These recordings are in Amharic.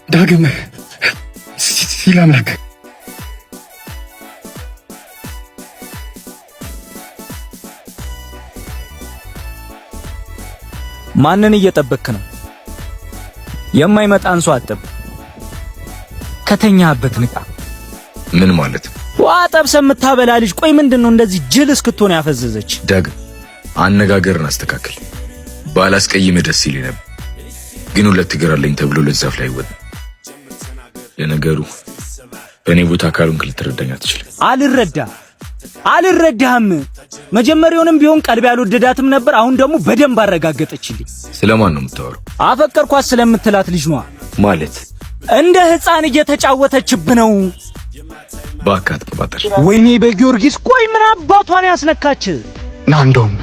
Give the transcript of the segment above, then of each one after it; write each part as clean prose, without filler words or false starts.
ዳግም ሲል አምላክ ማንን እየጠበክ ነው? የማይመጣን ሰው አጠብ ከተኛበት ንቃ። ምን ማለት ነው? ዋ ጠብሰ የምታበላ ልጅ ቆይ ምንድነው እንደዚህ ጅል እስክትሆን ያፈዘዘች? ዳግም አነጋገርን አስተካክል። ባላስቀይም ደስ ይለኝ ነበር፣ ግን ሁለት እግር አለኝ ተብሎ ለዛፍ ላይ ወጣ። ለነገሩ በእኔ ቦታ ካልሆንክ ልትረዳኝ አትችልም። አልረዳህም። መጀመሪያውንም ቢሆን ቀልብ ያልወደዳትም ነበር። አሁን ደግሞ በደንብ አረጋገጠችልኝ። ስለማን ነው የምታወራው? አፈቀርኳት ስለምትላት ልጅ ነው ማለት። እንደ ሕፃን እየተጫወተችብ ነው። ባካት ተባጣሽ። ወይኔ በጊዮርጊስ ቆይ ምን አባቷን ያስነካች? ና እንደውም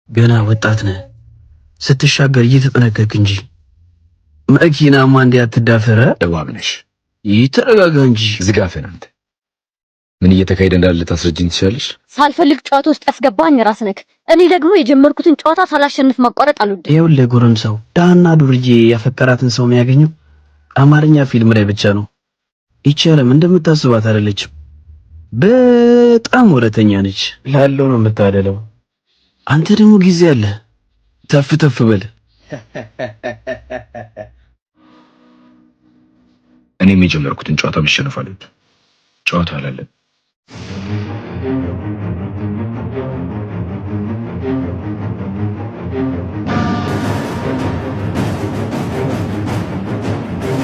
ገና ወጣት ነህ። ስትሻገር እየተጠነቀቅ እንጂ መኪናማ እንዲያትዳፈረ ደባብነሽ። ይተረጋጋ እንጂ ዝጋፈን። አንተ ምን እየተካሄደ እንዳለ ታስረጅኝ ትችላለሽ? ሳልፈልግ ጨዋታ ውስጥ ያስገባኝ ራስ ነህ። እኔ ደግሞ የጀመርኩትን ጨዋታ ሳላሸንፍ ማቋረጥ አልወድም። ይኸውልህ ጎረምሳው፣ ዳና ዱርዬ ያፈቀራትን ሰው የሚያገኘው አማርኛ ፊልም ላይ ብቻ ነው። ይቻለም እንደምታስባት አይደለችም። በጣም ወረተኛ ነች። ላለው ነው የምታደለው። አንተ ደግሞ ጊዜ አለ። ተፍ ተፍ በል። እኔም የጀመርኩትን ጨዋታ መሸነፍ አለብኝ። ጨዋታ አላለም